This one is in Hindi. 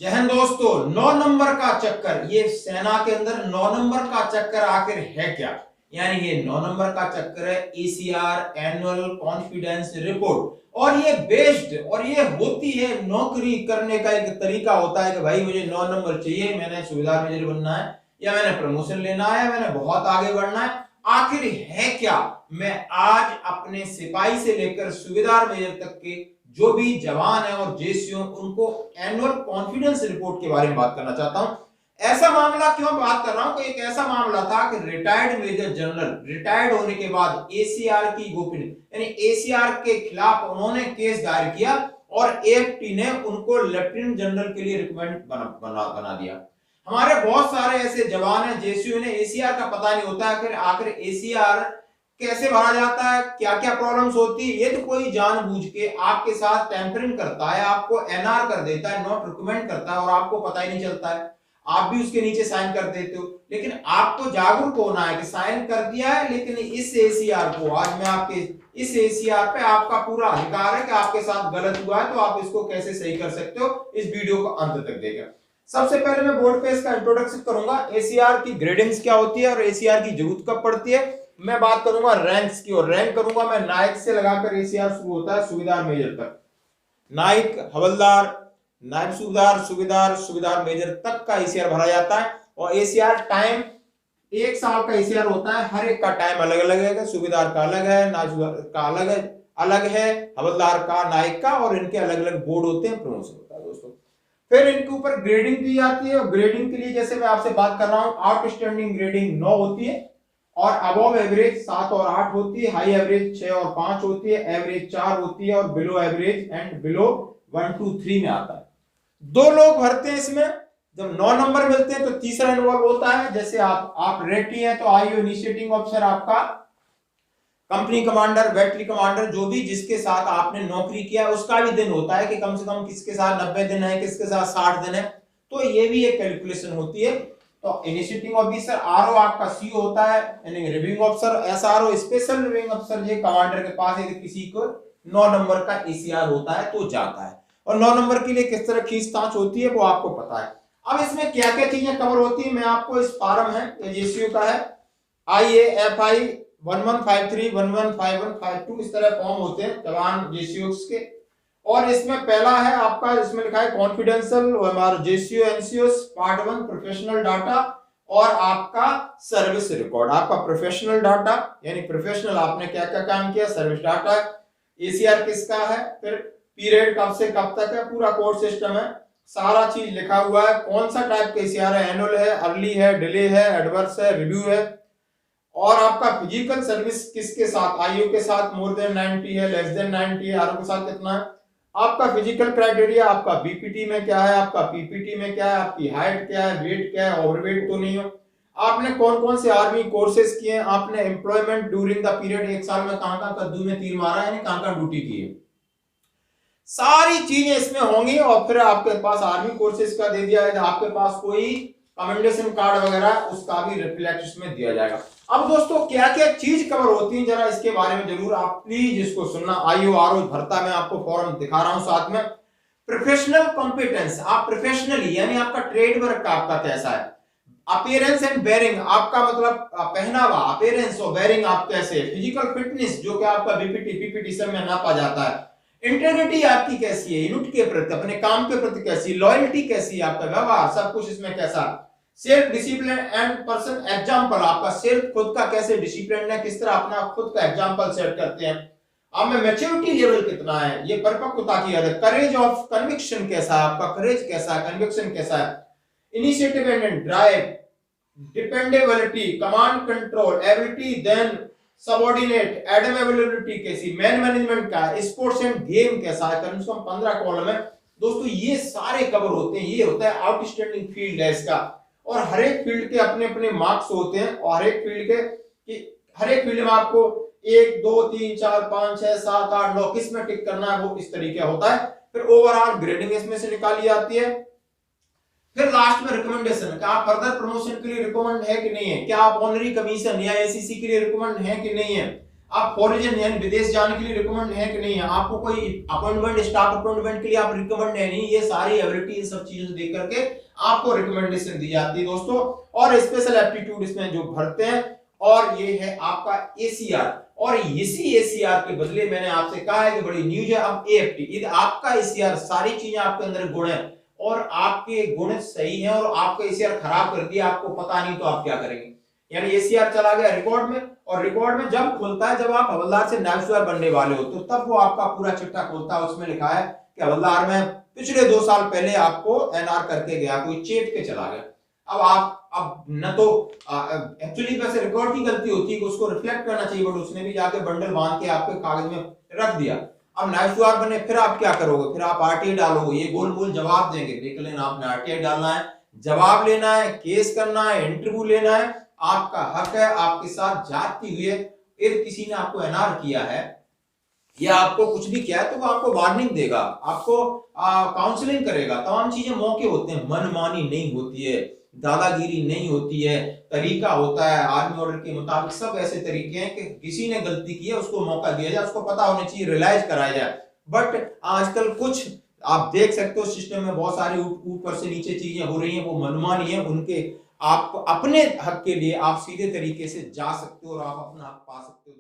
जय हिंद दोस्तों। 9 नंबर का चक्कर, ये सेना के अंदर 9 नंबर का चक्कर आखिर है क्या? यानी ये 9 नंबर का चक्कर है एसीआर, एनुअल कॉन्फिडेंस रिपोर्ट। और ये बेस्ड और ये होती है नौकरी करने का एक तरीका होता है कि भाई मुझे 9 नंबर चाहिए, मैंने सूबेदार मेजर बनना है या मैंने प्रमोशन लेना है, मैंने बहुत आगे बढ़ना है। आखिर है क्या? मैं आज अपने सिपाही से लेकर सूबेदार मेजर तक के जो भी जवान है और जेसीओ उनको एनुअल कॉन्फिडेंस रिपोर्ट के बारे में बात करना चाहता हूं। ऐसा मामला क्यों बात कर रहा हूं कि एक ऐसा मामला था कि रिटायर्ड मेजर जनरल रिटायर्ड होने के बाद एसीआर की गोपनीय यानी एसीआर के खिलाफ उन्होंने केस दायर किया और एएफटी ने उनको लेफ्टिनेंट जनरल के लिए रिकमेंड बना दिया। हमारे बहुत सारे ऐसे जवान हैं जेसीओ ने एसीआर का पता नहीं होता है आखिर एसीआर कैसे भरा जाता है, क्या क्या प्रॉब्लम्स होती है। ये तो कोई जानबूझ के आपके साथ टेम्परिंग करता है, आपको एनआर कर देता है, नॉट रिकमेंड करता है और आपको पता ही नहीं चलता है। आप भी उसके नीचे साइन कर देते हो, लेकिन आपको जागरूक होना है कि साइन कर दिया है, लेकिन इस एसीआर को आज मैं आपके इस एसीआर पे आपका पूरा अधिकार है कि आपके साथ गलत हुआ है तो आप इसको कैसे सही कर सकते हो। इस वीडियो को अंत तक देखिए। सबसे पहले मैं बोर्ड पे इसका इंट्रोडक्शन करूंगा, एसीआर की ग्रेडिंग्स क्या होती है और एसीआर की जरूरत कब पड़ती है। मैं बात करूंगा रैंक्स की और रैंक करूंगा मैं नायक से लगाकर एसीआर शुरू होता है सूबेदार मेजर तक। नायक, हवलदार, नायब सूबेदार, सूबेदार, सूबेदार मेजर तक का एसीआर भरा जाता है। और एसीआर टाइम 1 साल का एसीआर होता है, हर एक का टाइम अलग अलग है। सूबेदार का अलग है, नायब का अलग है, हवलदार का, नायक का, और इनके अलग अलग बोर्ड होते हैं, प्रमोशन होता है दोस्तों। फिर इनके ऊपर ग्रेडिंग दी जाती है और ग्रेडिंग के लिए जैसे मैं आपसे बात कर रहा हूं, आउटस्टैंडिंग ग्रेडिंग 9 होती है और अबव एवरेज 7 और 8 होती है, हाई एवरेज 6 और 5 होती है, एवरेज 4 होती है और बिलो एवरेज एंड बिलो 1 2 3 में आता है। 2 लोग भरते हैं इसमें। जब 9 नंबर मिलते हैं तो तीसरा इन्वॉल्व होता है। जैसे आप रेटी हैं तो आईओ इनिशिएटिंग ऑफिसर आपका, कंपनी कमांडर, बैटरी कमांडर, जो भी जिसके साथ आपने नौकरी किया है उसका भी दिन होता है कि कम से कम किसके साथ 90 दिन है, किसके साथ 60 दिन है। तो ये भी एक कैलकुलेशन होती है। तो इनिशिएटिंग ऑफिसर आरओ आपका सीओ होता है, यानी reviewing officer SRO, special reviewing officer ये कमांडर के पास यदि किसी को 9 नंबर का एसीआर होता है तो जाता है। और 9 नंबर के लिए किस तरह खींचतांच होती है वो आपको पता है। अब इसमें क्या क्या चीजें कवर होती है मैं आपको, इस फॉर्म है ये जेसीयू का है, IAFI 1153 115152 इस तरह फॉर्म होते हैं जवान जेसीयू के। और इसमें पहला है आपका, इसमें लिखा है कॉन्फिडेंशियल हमारा JCO NCO part 1 professional data और आपका सर्विस रिकॉर्ड। आपका प्रोफेशनल डाटा यानी प्रोफेशनल आपने क्या क्या काम किया, सर्विस डाटा, एसीआर किसका है, फिर पीरियड कब से कब तक है, पूरा कोर्स सिस्टम है, सारा चीज लिखा हुआ है। कौन सा टाइप का एसीआर है, एनुअल है, अर्ली है, डिले है, एडवर्स है, रिव्यू है। और आपका फिजिकल सर्विस किसके साथ, आईओ के साथ मोर देन 90 है, लेस देन 90 है, आरओ के साथ कितना है, आपका फिजिकल क्राइटेरिया, आपका बीपीटी में क्या है, आपका पीपीटी में क्या है, आपकी हाइट क्या है, वेट क्या है, ओवरवेट तो नहीं हो, आपने कौन कौन से आर्मी कोर्सेज किए हैं, आपने एम्प्लॉयमेंट ड्यूरिंग द पीरियड 1 साल में कहां कहां कद्दू में तीर मारा है, कहां कहां ड्यूटी की है, सारी चीजें इसमें होंगी। और फिर आपके पास आर्मी कोर्सेज का दे दिया है, आपके पास कोई कमेंडेशन कार्ड वगैरह उसका भी रिफ्लेक्ट इसमें दिया जाएगा। अब दोस्तों क्या क्या चीज कवर होती है जरा इसके बारे में जरूर आप प्लीज इसको सुनना। आईओ आरओ भरता मैं आपको फॉर्म दिखा रहा हूं साथ में। प्रोफेशनल कॉम्पिटेंस, आप प्रोफेशनली यानी आपका ट्रेड वर्क आपका कैसा है। अपीयरेंस एंड बेयरिंग, आपका मतलब पहनावा, अपीयरेंस और बेयरिंग आप कैसे। फिजिकल फिटनेस जो कि आपका बीपीटी पीपीटी सब में नापा जाता है। इंटीग्रिटी आपकी कैसी है, यूनिट के प्रति, अपने काम के प्रति कैसी, लॉयल्टी कैसी है, आपका व्यवहार सब कुछ इसमें कैसा। Self discipline and person example, आपका सेल्फ खुद का कैसे डिसिप्लिन है, किस तरह अपना खुद का एग्जांपल सेट करते हैं। आप में मैच्योरिटी लेवल कितना है, ये परिपक्वता की हद। करेज ऑफ कन्विक्शन कैसा है, आपका करेज कैसा है, कन्विक्शन कैसा है। Initiative and drive, dependability, command control, ability then subordinate, admirability कैसी, मैन मैनेजमेंट का, स्पोर्ट्स एंड गेम कैसा है। कम से कम 15 कॉलम है दोस्तों, ये सारे कवर होते हैं। ये होता है आउटस्टैंडिंग फील्ड है इसका। और हर एक फील्ड के अपने अपने मार्क्स होते हैं और हर एक फील्ड में आपको 1 2 3 4 5 6 7 8 9 किस में टिक करना है वो इस तरीके होता है। फिर ओवरऑल ग्रेडिंग इसमें से निकाली जाती है। फिर लास्ट में रिकमेंडेशन, क्या आप फर्दर प्रमोशन के लिए रिकमेंड है कि नहीं है, क्या आप ऑनरी कमीशन या एसीसी के लिए रिकमेंड है कि नहीं है। आप फॉरेन यानी विदेश जाने के लिए रिकमेंड है कि नहीं है, आपको कोई अपॉइंटमेंट स्टाफ अपॉइंटमेंट के लिए आप रिकमेंड है नहीं, ये सारी एबिलिटी इन सब चीजों देख करके आपको रिकमेंडेशन दी जाती है दोस्तों। और स्पेशल एप्टीट्यूड इसमें जो भरते हैं, और ये है आपका एसीआर, और इसी एसीआर के बदले मैंने आपसे कहा है कि बड़ी न्यूज है अब एएफटी, ये आपका एसीआर, सारी चीजें आपके अंदर गुण है और आपके गुण सही हैं और आपका एसीआर खराब कर दिया, आपको पता नहीं तो आप क्या करेंगे। यानी एसीआर चला गया रिकॉर्ड में, और रिकॉर्ड में जब खुलता है जब आप हवलदार से नायब सूबेदार बनने वाले हो, तो तब वो आपका पूरा चिट्ठा खुलता है, उसमें लिखा है कि हवलदार में पिछले 2 साल पहले आपको एनआर करके गया, कोई चेप के चला गया। अब आप अब न तो एक्चुअली वैसे रिकॉर्ड की गलती होती है कि उसको रिफ्लेक्ट करना चाहिए, बट उसने भी जाके बंडल बांध के आपके कागज में रख दिया। अब नायब सूबेदार बने, फिर आप क्या करोगे, फिर आप आरटीआई डालोगे, ये गोल मोल जवाब देंगे, देख लेना आपने आरटीआई डालना है, जवाब लेना है, केस करना है, इंटरव्यू लेना है, आपका हक है, आपके साथ जाती हुई है। फिर किसी ने आपको एनआर किया है या आपको कुछ भी किया है तो वो आपको वार्निंग देगा, आपको काउंसलिंग करेगा, तमाम चीजें मौके होते हैं, मनमानी नहीं होती है, दादागिरी नहीं होती है, तरीका होता है आर्मी ऑर्डर के मुताबिक, सब ऐसे तरीके हैं कि किसी ने गलती की है उसको मौका दिया जाए, उसको पता होना चाहिए, रियलाइज कराया जाए। बट आजकल कुछ आप देख सकते हो सिस्टम में बहुत सारी ऊपर से नीचे चीजें हो रही हैं, वो मनमानी है, उनके आप अपने हक के लिए आप सीधे तरीके से जा सकते हो और आप अपना हक पा सकते हो।